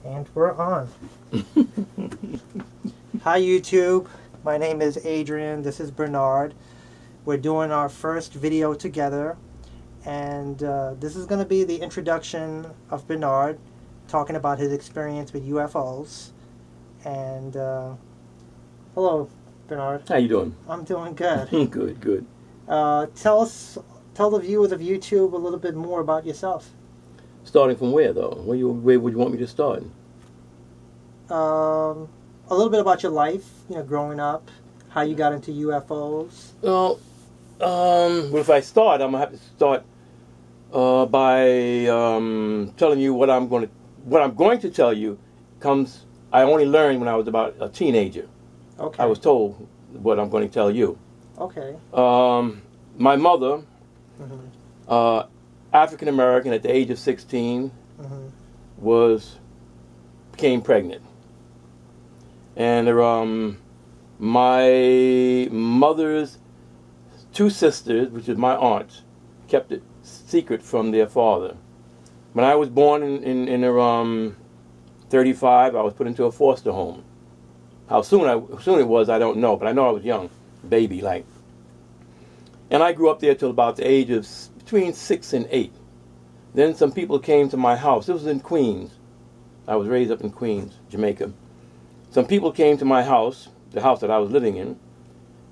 And we're on. Hi YouTube, my name is Adrian, this is Bernard. We're doing our first video together, and this is going to be the introduction of Bernard, talking about his experience with UFOs. And hello Bernard. How you doing? I'm doing good. Good, good. Tell the viewers of YouTube a little bit more about yourself. Starting from where, though? Where would you want me to start? A little bit about your life, growing up, how you got into UFOs. Well, if I start, I'm gonna have to start by telling you what I'm going to tell you. I only learned when I was about a teenager. Okay. I was told what I'm going to tell you. Okay. My mother, African American, at the age of 16, became pregnant, and my mother's two sisters, which is my aunts, kept it secret from their father. When I was born in 35, I was put into a foster home. How soon it was, I don't know, but I know I was young, baby like. And I grew up there till about the age of between 6 and 8. Then some people came to my house. This was in Queens. I was raised up in Queens, Jamaica. Some people came to my house, the house that I was living in,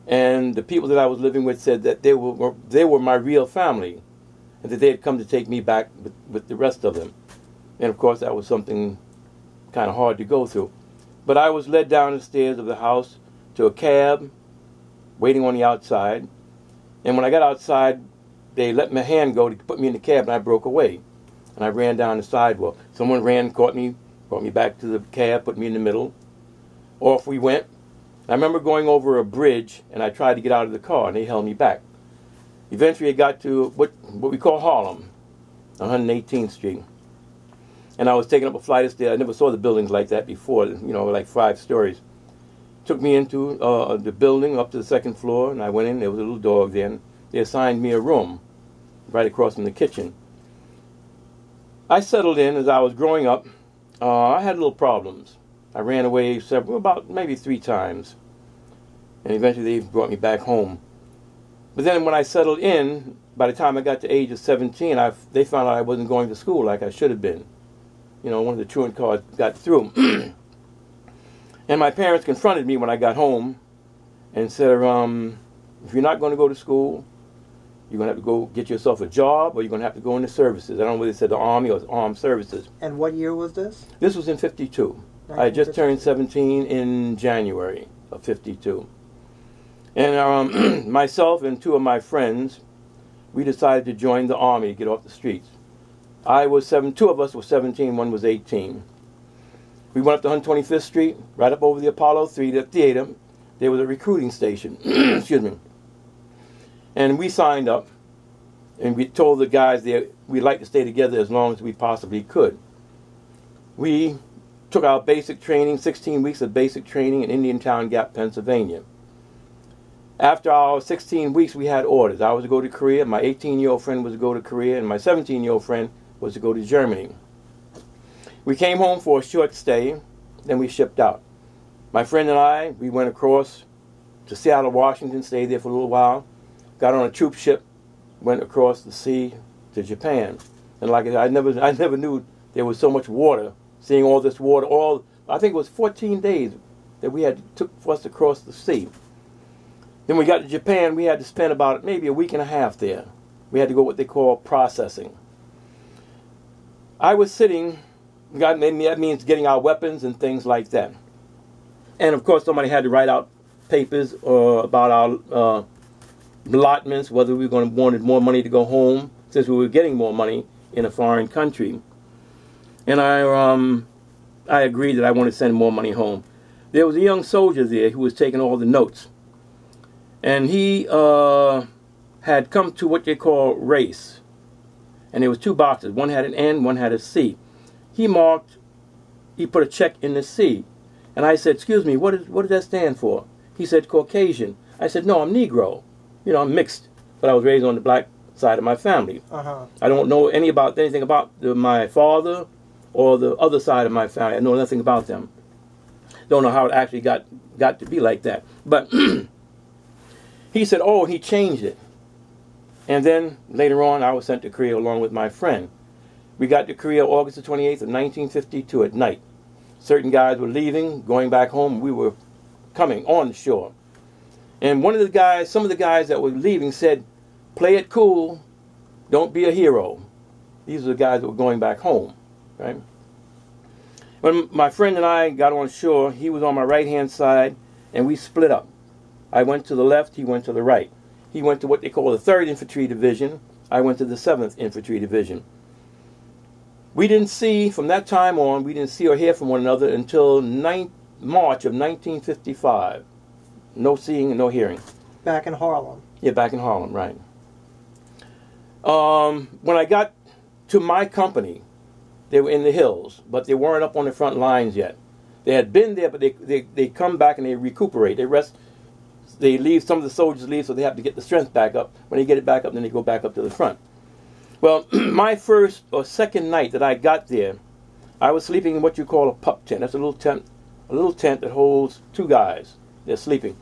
and the people that I was living with said that they were my real family, and that they had come to take me back with the rest of them. And of course, that was something kind of hard to go through. But I was led down the stairs of the house to a cab, waiting on the outside. And when I got outside, they let my hand go to put me in the cab, and I broke away. And I ran down the sidewalk. Someone ran, caught me, brought me back to the cab, put me in the middle. Off we went. I remember going over a bridge, and I tried to get out of the car, and they held me back. Eventually, I got to what we call Harlem, 118th Street. And I was taking up a flight of stairs. I never saw the buildings like that before, like 5 stories. Took me into the building up to the 2nd floor, and I went in. There was a little dog there, and they assigned me a room right across from the kitchen. I settled in as I was growing up. I had little problems. I ran away about maybe 3 times, and eventually they brought me back home. But then when I settled in, by the time I got to the age of 17, they found out I wasn't going to school like I should have been. One of the truant cards got through. And my parents confronted me when I got home and said, if you're not going to go to school, you're going to have to go get yourself a job, or you're going to have to go into services. I don't know whether they said the Army or Armed Services. And what year was this? This was in 52. I had just turned 17 in January of 52. And myself and 2 of my friends, we decided to join the Army to get off the streets. 2 of us were 17, 1 was 18. We went up to 125th Street, right up over the Apollo 3, the theater. There was a recruiting station. Excuse me. And we signed up, and we told the guys there we'd like to stay together as long as we possibly could. We took our basic training, 16 weeks of basic training in Indiantown Gap, Pennsylvania. After our 16 weeks, we had orders. I was to go to Korea, my 18-year-old friend was to go to Korea, and my 17-year-old friend was to go to Germany. We came home for a short stay, then we shipped out. My friend and I, we went across to Seattle, Washington, stayed there for a little while, got on a troop ship, went across the sea to Japan. And like I said, I never knew there was so much water. Seeing all this water, I think it was 14 days that took for us to cross the sea. Then we got to Japan, we had to spend about maybe a week and a half there. We had to go what they call processing. I was sitting, that means getting our weapons and things like that. And of course somebody had to write out papers about our allotments, whether we wanted more money to go home, since we were getting more money in a foreign country. And I agreed that I wanted to send more money home. There was a young soldier there who was taking all the notes. And he had come to what they call race. And there was 2 boxes. One had an N, one had a C. He put a check in the C. And I said, excuse me, what does that stand for? He said, Caucasian. I said, no, I'm Negro. I'm mixed. But I was raised on the black side of my family. I don't know anything about my father or the other side of my family. I know nothing about them. Don't know how it actually got to be like that. But he said, oh, he changed it. And then later on, I was sent to Korea along with my friend. We got to Korea August the 28th of 1952 at night. Certain guys were leaving, going back home. We were coming on the shore. And some of the guys that were leaving said, play it cool, don't be a hero. These are the guys that were going back home, right? When my friend and I got on shore, he was on my right-hand side, and we split up. I went to the left, he went to the right. He went to what they call the 3rd Infantry Division. I went to the 7th Infantry Division. We didn't see, from that time on, we didn't see or hear from one another until March of 1955. No seeing and no hearing. Back in Harlem. Yeah, back in Harlem, right. When I got to my company, they were in the hills, but they weren't up on the front lines yet. They had been there, but they come back and they recuperate. They rest. They leave. Some of the soldiers leave, so they have to get the strength back up. When they get it back up, then they go back up to the front. Well, my first or second night that I got there, I was sleeping in what you call a pup tent. That's a little tent that holds 2 guys. They're sleeping.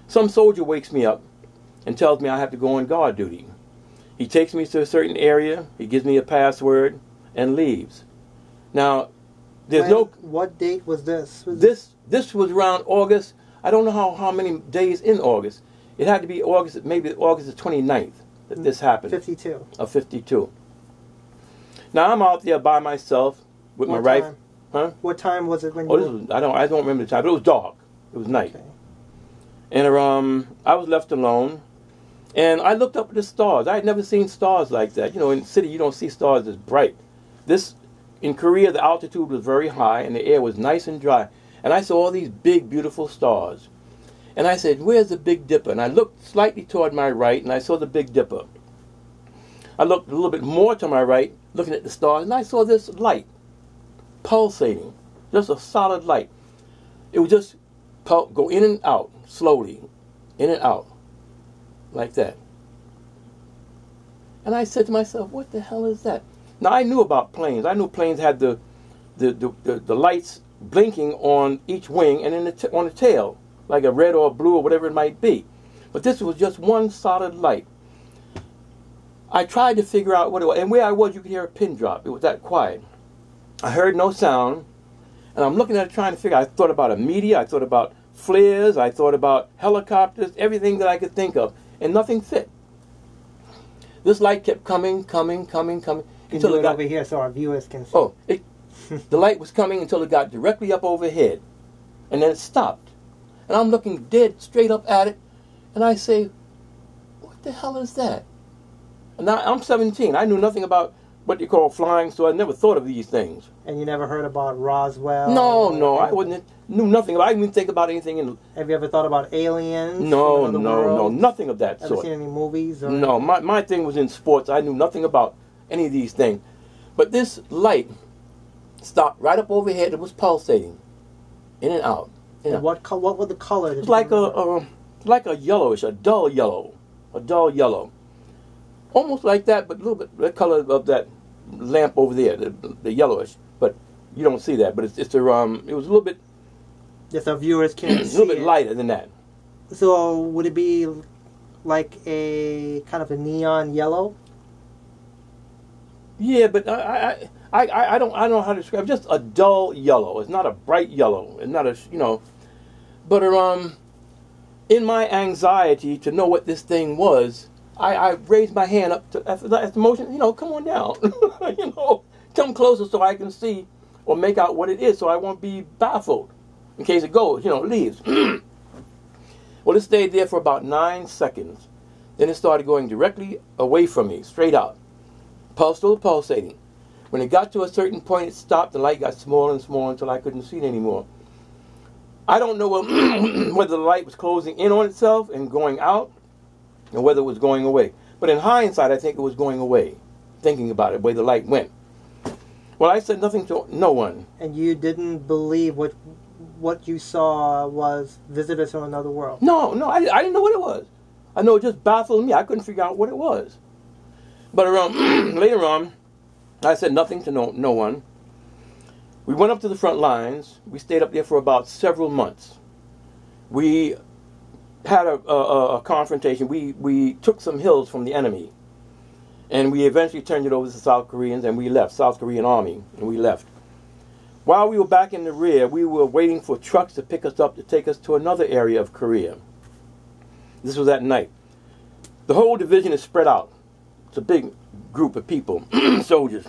Some soldier wakes me up and tells me I have to go on guard duty. He takes me to a certain area, he gives me a password, and leaves. Now, What date was this? This was around August. I don't know how many days in August. It had to be August, maybe August the 29th that this happened. 52. Of 52. Now I'm out there by myself with my rifle. Huh? What time was it when I don't remember the time, but it was dark. It was night. Okay. And I was left alone. And I looked up at the stars. I had never seen stars like that. You know, in the city you don't see stars this bright. In Korea, the altitude was very high and the air was nice and dry. And I saw all these big, beautiful stars. And I said, where's the Big Dipper? And I looked slightly toward my right and I saw the Big Dipper. I looked a little bit more to my right, looking at the stars, and I saw this light pulsating. Just a solid light. It would just go in and out, slowly, in and out. Like that. And I said to myself, what the hell is that? Now I knew about planes. I knew planes had the lights blinking on each wing and on the tail, like a red or a blue or whatever it might be. But this was just one solid light. I tried to figure out what it was, and where I was you could hear a pin drop. It was that quiet. I heard no sound, and I'm looking at it trying to figure out. I thought about a meteor, I thought about flares, I thought about helicopters, everything that I could think of. And nothing fit. This light kept coming. Until it got over here so our viewers can see. Oh, the light was coming until it got directly up overhead. And then it stopped. And I'm looking dead straight up at it. And I say, what the hell is that? And now I'm 17. I knew nothing about what you call flying, so I never thought of these things. And you never heard about Roswell? No, I knew nothing. I didn't even think about anything. Have you ever thought about aliens? No, nothing of that sort. Ever seen any movies? Or no, my thing was in sports. I knew nothing about any of these things. But this light stopped right up overhead. It was pulsating, in and out. And what was the color? It was like a yellowish, a dull yellow, almost like that, but a little bit the color of that lamp over there, the yellowish. But you don't see that. But it was a little bit. Yes, our viewers can't see. A little bit lighter than that. So would it be like a kind of a neon yellow? Yeah, but I don't know how to describe it. Just a dull yellow. It's not a bright yellow. It's not a But in my anxiety to know what this thing was, I raised my hand up to after the motion. Come on down. Come closer so I can see or make out what it is, so I won't be baffled in case it goes. Leaves. Well, it stayed there for about 9 seconds. Then it started going directly away from me, straight out. Still pulsating. When it got to a certain point, it stopped. The light got smaller and smaller until I couldn't see it anymore. I don't know whether the light was closing in on itself and going out, or whether it was going away. But in hindsight, I think it was going away, thinking about it, the way the light went. Well, I said nothing to no one. And you didn't believe what you saw was visitors from another world? No, I didn't know what it was. I know it just baffled me. I couldn't figure out what it was. But later on, I said nothing to no one. We went up to the front lines. We stayed up there for about several months. We had a confrontation. We took some hills from the enemy. And we eventually turned it over to the South Koreans, and we left, South Korean Army, and we left. While we were back in the rear, we were waiting for trucks to pick us up to take us to another area of Korea. This was at night. The whole division is spread out. It's a big group of people, soldiers.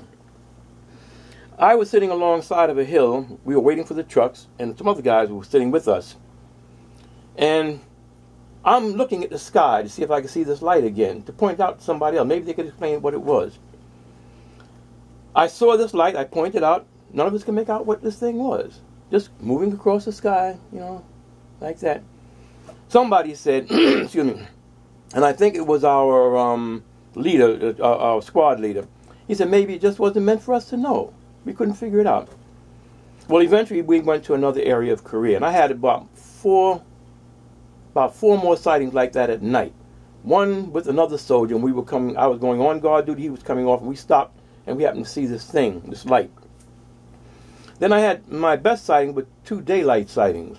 I was sitting alongside of a hill. We were waiting for the trucks, and some other guys were sitting with us. And I'm looking at the sky to see if I can see this light again, to point out to somebody else. Maybe they could explain what it was. I saw this light. I pointed out. None of us can make out what this thing was. Just moving across the sky, you know, like that. Somebody said, excuse me, and I think it was our leader, our squad leader. He said maybe it just wasn't meant for us to know. We couldn't figure it out. Well, eventually we went to another area of Korea, and I had about four more sightings like that at night. One with another soldier, and we were coming. I was going on guard duty. He was coming off, and we stopped, and we happened to see this thing, this light. Then I had my best sighting with 2 daylight sightings.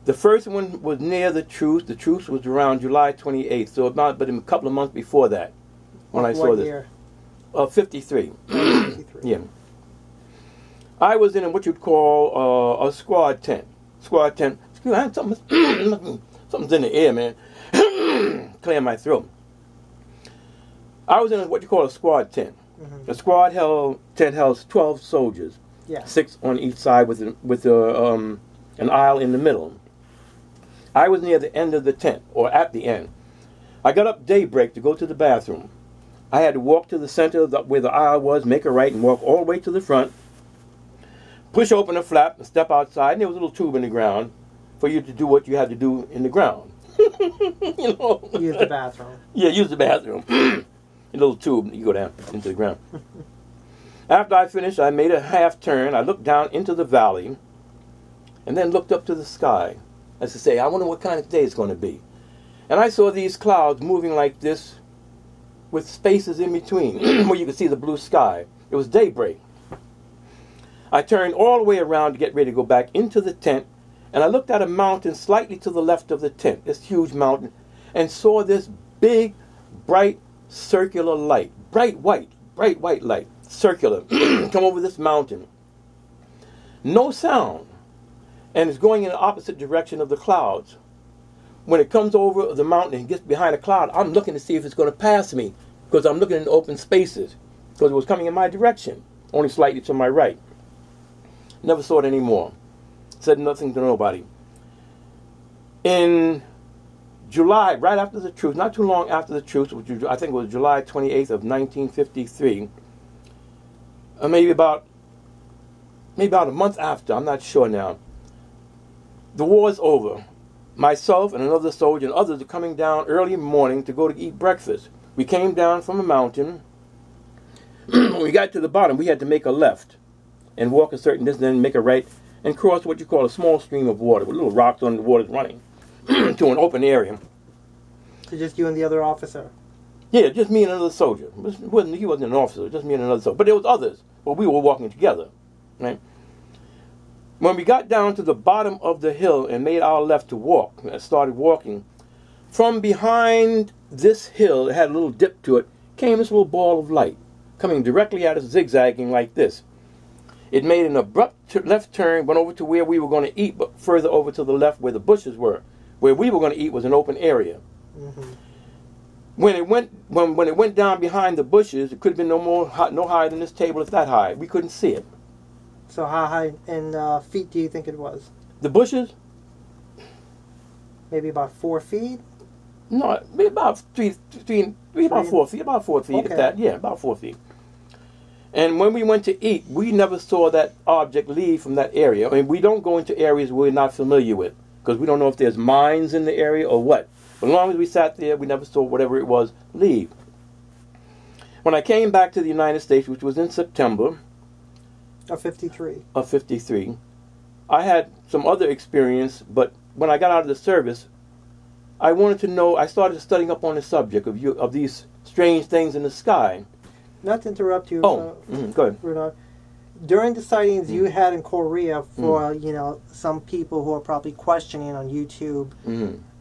The first one was near the truce. The truce was around July 28th, so about a couple of months before that when I saw this. What year? 53. 53. Yeah. I was in what you'd call a squad tent. Squad tent. Excuse me, I had something's in the air, man. Clear my throat. I was in what you call a squad tent. Mm-hmm. The squad tent held 12 soldiers. Yeah. 6 on each side with an aisle in the middle. I was near the end of the tent, or at the end. I got up daybreak to go to the bathroom. I had to walk to the center of where the aisle was, make a right, and walk all the way to the front, push open a flap, and step outside, and there was a little tube in the ground for you to do what you had to do in the ground. You know? Use the bathroom. Yeah, use the bathroom. A little tube, you go down into the ground. After I finished, I made a half turn. I looked down into the valley and then looked up to the sky as to say, I wonder what kind of day it's going to be. And I saw these clouds moving like this with spaces in between where you could see the blue sky. It was daybreak. I turned all the way around to get ready to go back into the tent, and I looked at a mountain slightly to the left of the tent, this huge mountain, and saw this big, bright, circular light, bright white light, circular, come over this mountain. No sound, and it's going in the opposite direction of the clouds. When it comes over the mountain and gets behind a cloud, I'm looking to see if it's going to pass me, because I'm looking in open spaces, because it was coming in my direction, only slightly to my right. Never saw it anymore. Said nothing to nobody. In July, right after the truce, not too long after the truce, which I think was July 28th of 1953, maybe about a month after, I'm not sure now, the war's over. Myself and another soldier and others are coming down early in the morning to go to eat breakfast. We came down from a mountain. When we got to the bottom, we had to make a left and walk a certain distance, then make a right, and cross what you call a small stream of water with little rocks on the water running to an open area. So just you and the other officer? Yeah, just me and another soldier. He wasn't an officer, just me and another soldier. But there was others, but we were walking together. Right? When we got down to the bottom of the hill and made our left to walk, and started walking, from behind this hill, it had a little dip to it, came this little ball of light, coming directly at us, zigzagging like this. It made an abrupt left turn, went over to where we were going to eat, but further over to the left where the bushes were. Where we were going to eat was an open area. Mm-hmm. When it went down behind the bushes, it could have been no higher than this table. It's that high. We couldn't see it. So how high in feet do you think it was? The bushes? Maybe about 4 feet? No, maybe about about 4 feet. About 4 feet, okay. If that. Yeah, about 4 feet. And when we went to eat, we never saw that object leave from that area. I mean, we don't go into areas we're not familiar with, because we don't know if there's mines in the area or what. But as long as we sat there, we never saw whatever it was leave. When I came back to the United States, which was in September of 53, I had some other experience, but when I got out of the service, I wanted to know, I started studying up on the subject of these strange things in the sky. Not to interrupt you, go ahead. Bernard. during the sightings you had in Korea, for you know, some people who are probably questioning on YouTube,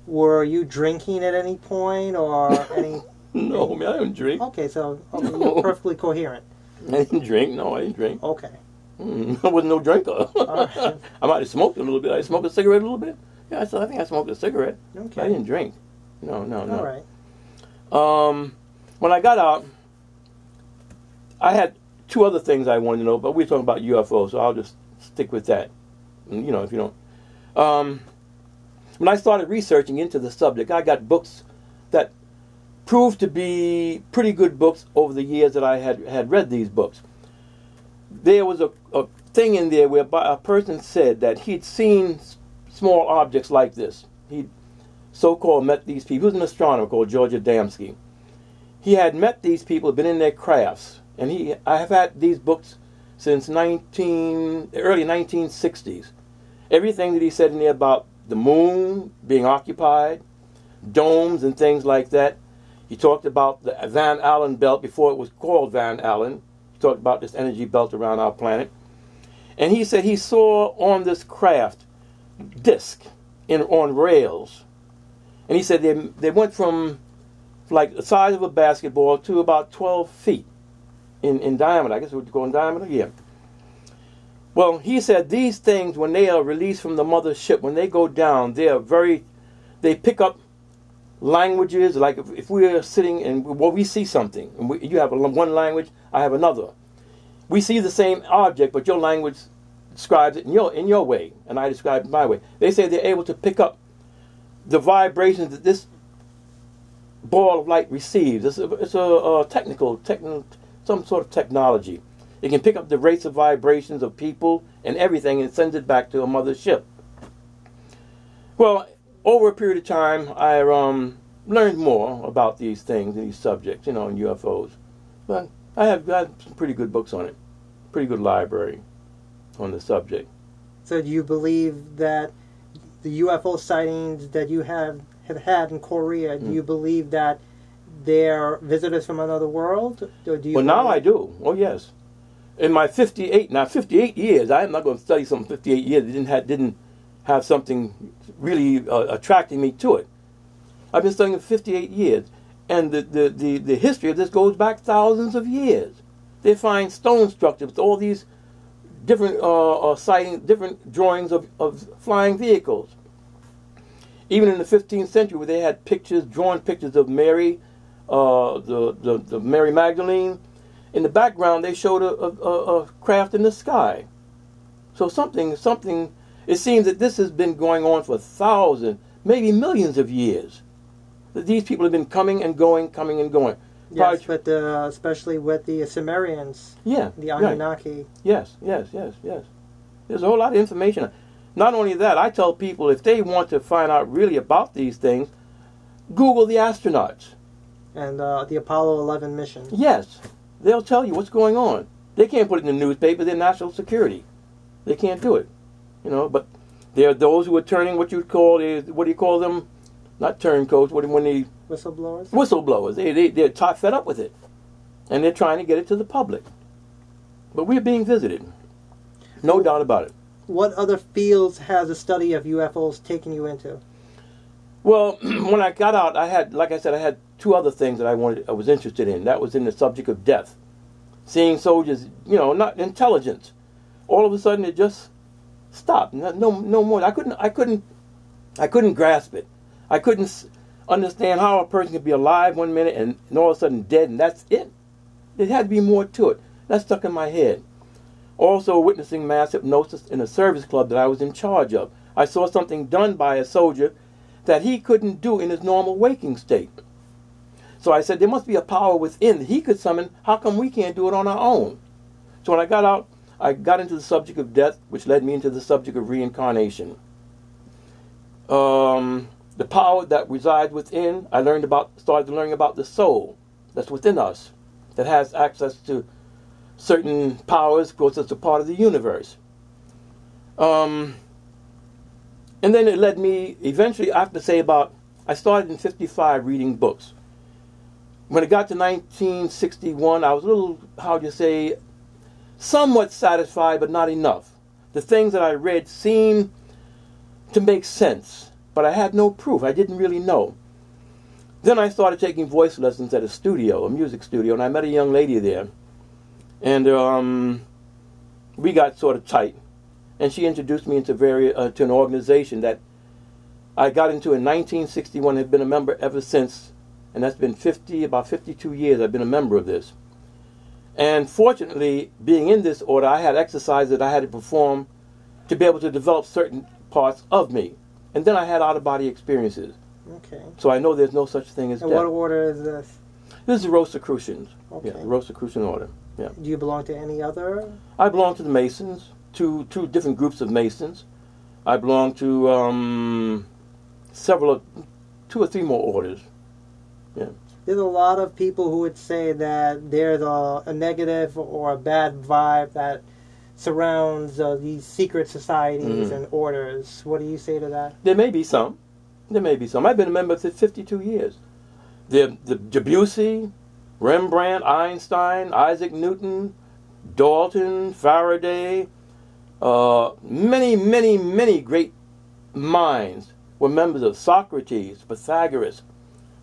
were you drinking at any point or any? No, man, I didn't drink. Okay, so you're perfectly coherent. I didn't drink. No, I didn't drink. Okay. I wasn't no drinker. Right. I might have smoked a little bit. I smoked a cigarette a little bit. Yeah, I think I smoked a cigarette. Okay. I didn't drink. No. All right. When I got out, I had two other things I wanted to know, but we're talking about UFOs, so I'll just stick with that. You know, if you don't. When I started researching into the subject, I got books that proved to be pretty good books over the years that I had read these books. There was a thing in there where a person said that he'd seen small objects like this. He'd so-called met these people. He was an astronomer called George Adamski. He had met these people, been in their crafts, and I have had these books since the early 1960s. Everything that he said in there about the moon being occupied, domes and things like that. He talked about the Van Allen belt before it was called Van Allen. He talked about this energy belt around our planet. And he said he saw on this craft disc on rails. And he said they went from like the size of a basketball to about 12 feet in diameter. I guess it would go in diameter? Yeah. Well, he said these things, when they are released from the mother ship, when they go down, they pick up languages. Like if we're sitting and we see something, and you have one language, I have another. We see the same object, but your language describes it in your way, and I describe it my way. They say they're able to pick up the vibrations that this ball of light receives. It's a technical, some sort of technology. It can pick up the rates of vibrations of people and everything and sends it back to a mother ship. Well, over a period of time, I learned more about these things and these subjects, and UFOs. But I have got some pretty good books on it. Pretty good library on the subject. So do you believe that the UFO sightings that you have had in Korea, do you believe that they're visitors from another world? Or do you well, now I do. Oh, yes. In my 58 years, I'm not going to study something 58 years that didn't have something really attracting me to it. I've been studying it for 58 years, and the history of this goes back thousands of years. They find stone structures with all these different sightings, different drawings of flying vehicles. Even in the 15th century, where they had drawn pictures of Mary, the Mary Magdalene. In the background, they showed a craft in the sky. So something. It seems that this has been going on for thousands, maybe millions of years. That these people have been coming and going. Yes, but especially with the Sumerians. Yeah. The Anunnaki. Right. Yes. There's a whole lot of information. Not only that, I tell people if they want to find out really about these things, Google the astronauts. And the Apollo 11 mission. Yes. They'll tell you what's going on. They can't put it in the newspaper. They're national security. They can't do it. But there are those who are turning what do you call them? Not turncoats. When they whistleblowers. Whistleblowers. They're fed up with it, and they're trying to get it to the public. But we're being visited. No doubt about it. What other fields has the study of UFOs taken you into? Well, when I got out, I had two other things that I was interested in. That was in the subject of death. Seeing soldiers, not intelligence. All of a sudden it just stopped. No more. I couldn't grasp it. I couldn't understand how a person could be alive one minute and all of a sudden dead, and that's it. There had to be more to it. That stuck in my head. Also witnessing mass hypnosis in a service club that I was in charge of. I saw something done by a soldier that he couldn't do in his normal waking state. So I said, there must be a power within that he could summon. How come we can't do it on our own? So when I got out, I got into the subject of death, which led me into the subject of reincarnation. The power that resides within, started learning about the soul that's within us, that has access to certain powers because it's a part of the universe. And then it led me, eventually, I have to say I started in 55 reading books. When it got to 1961, I was a little, somewhat satisfied, but not enough. The things that I read seemed to make sense, but I had no proof. I didn't really know. Then I started taking voice lessons at a studio, a music studio, and I met a young lady there. And we got sort of tight. And she introduced me into to an organization that I got into in 1961 and have been a member ever since. And that's been about 52 years I've been a member of this. And fortunately, being in this order, I had exercises that I had to perform to be able to develop certain parts of me. And then I had out-of-body experiences. Okay. So I know there's no such thing as death. And what order is this? This is the Rosicrucians. Okay. Yeah, the Rosicrucian order. Yeah. Do you belong to any other? I belong to the Masons, two different groups of Masons. I belong to two or three more orders. Yeah. There's a lot of people who would say that there's a negative or a bad vibe that surrounds these secret societies and orders. What do you say to that? There may be some. There may be some. I've been a member for 52 years. The Debussy, Rembrandt, Einstein, Isaac Newton, Dalton, Faraday, many, many, many great minds were members of Socrates, Pythagoras,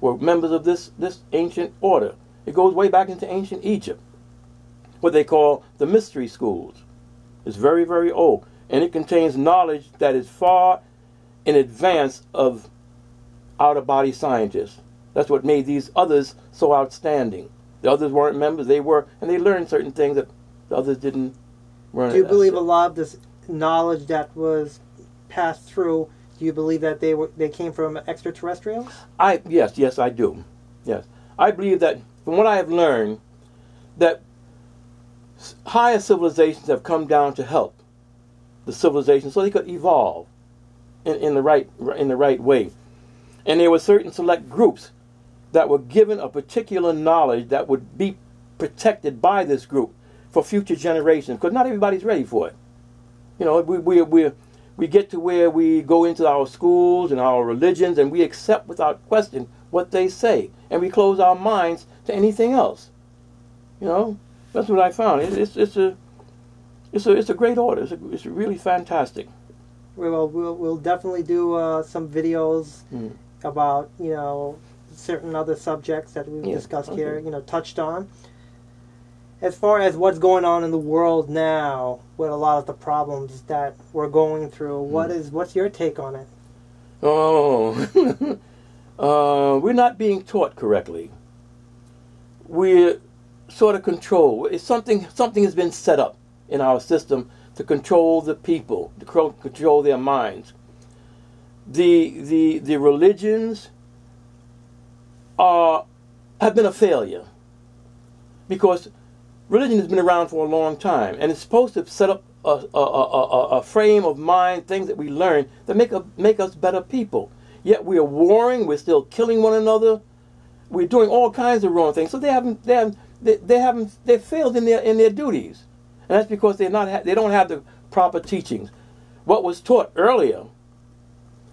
were members of this ancient order. It goes way back into ancient Egypt, what they call the mystery schools. It's very, very old, and it contains knowledge that is far in advance of out-of-body scientists. That's what made these others so outstanding. The others weren't members, they were, and they learned certain things that the others didn't learn. Do you believe a lot of this knowledge that was passed through, do you believe that they came from extraterrestrials? Yes, I do. Yes. I believe that, from what I have learned, that higher civilizations have come down to help the civilization so they could evolve in the right way. And there were certain select groups that were given a particular knowledge that would be protected by this group for future generations, because not everybody's ready for it. You know, we get to where we go into our schools and our religions and we accept without question what they say, and we close our minds to anything else. You know, that's what I found. It's a great order. It's really fantastic. Well, we'll definitely do some videos about, you know, certain other subjects that we've discussed here, you know, touched on. As far as what's going on in the world now with a lot of the problems that we're going through, what's your take on it? Oh, we're not being taught correctly. We're sort of controlled. It's something has been set up in our system to control the people, to control their minds. The religions have been a failure, because religion has been around for a long time, and it's supposed to set up a frame of mind, things that we learn that make us better people. Yet we are warring, we're still killing one another, we're doing all kinds of wrong things. So they failed in their duties, and that's because they don't have the proper teachings. What was taught earlier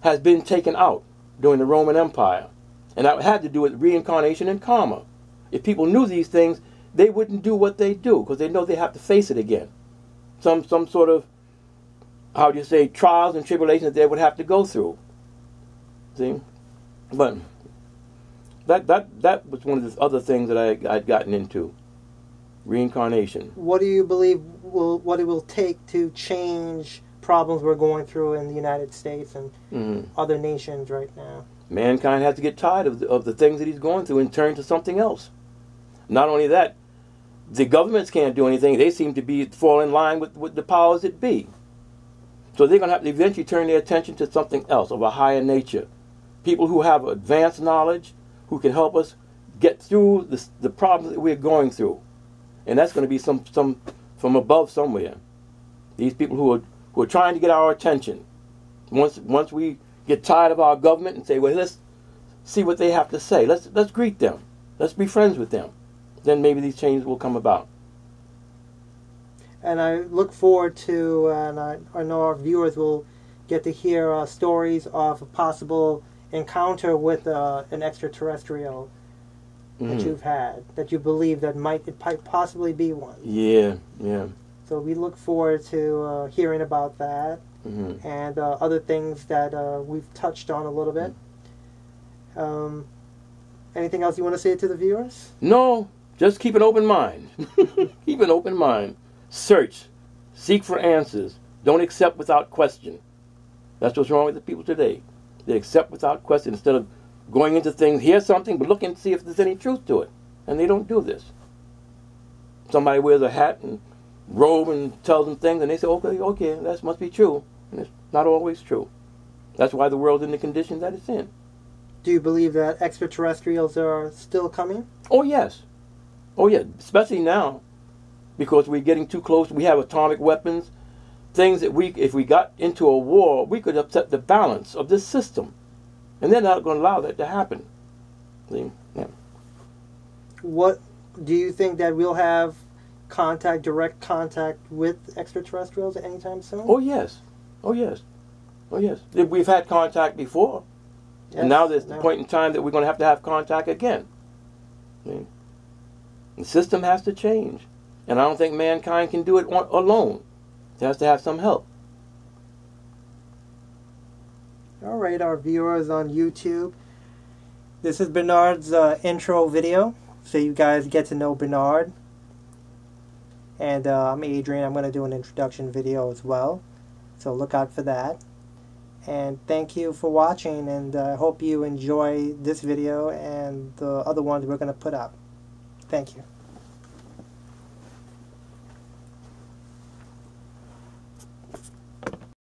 has been taken out during the Roman Empire, and that had to do with reincarnation and karma. If people knew these things, they wouldn't do what they do, because they know they have to face it again. Some sort of, how do you say, trials and tribulations that they would have to go through. See? But that was one of the other things that I'd gotten into. Reincarnation. What do you believe what it will take to change problems we're going through in the United States and other nations right now? Mankind has to get tired of the things that he's going through and turn to something else. Not only that, the governments can't do anything. They seem to fall in line with the powers that be. So they're going to have to eventually turn their attention to something else of a higher nature. People who have advanced knowledge, who can help us get through the problems that we're going through. And that's going to be some from above somewhere. These people who are trying to get our attention. Once we get tired of our government and say, well, let's see what they have to say. Let's greet them. Let's be friends with them. Then maybe these changes will come about. And I look forward to, and I know our viewers will get to hear stories of a possible encounter with an extraterrestrial that you've had, that you believe that it might possibly be one. Yeah, yeah. So we look forward to hearing about that and other things that we've touched on a little bit. Anything else you want to say to the viewers? No, just keep an open mind. Keep an open mind. Search. Seek for answers. Don't accept without question. That's what's wrong with the people today. They accept without question instead of going into things, hear something, but look and see if there's any truth to it. And they don't do this. Somebody wears a hat and robe and tells them things, and they say, okay, that must be true. And it's not always true. That's why the world's in the condition that it's in. Do you believe that extraterrestrials are still coming? Oh, yes. Oh, yeah. Especially now, because we're getting too close. We have atomic weapons. Things that if we got into a war, we could upset the balance of this system. And they're not going to allow that to happen. See? Yeah. What do you think that we'll have direct contact with extraterrestrials anytime soon? Oh, yes. Oh, yes. Oh, yes. We've had contact before. Yes, and now there's the point in time that we're going to have contact again. See? The system has to change. And I don't think mankind can do it alone. It has to have some help. All right, our viewers on YouTube. This is Bernard's intro video, so you guys get to know Bernard. And I'm Adrian. I'm going to do an introduction video as well. So look out for that. And thank you for watching, and I hope you enjoy this video and the other ones we're going to put up. Thank you.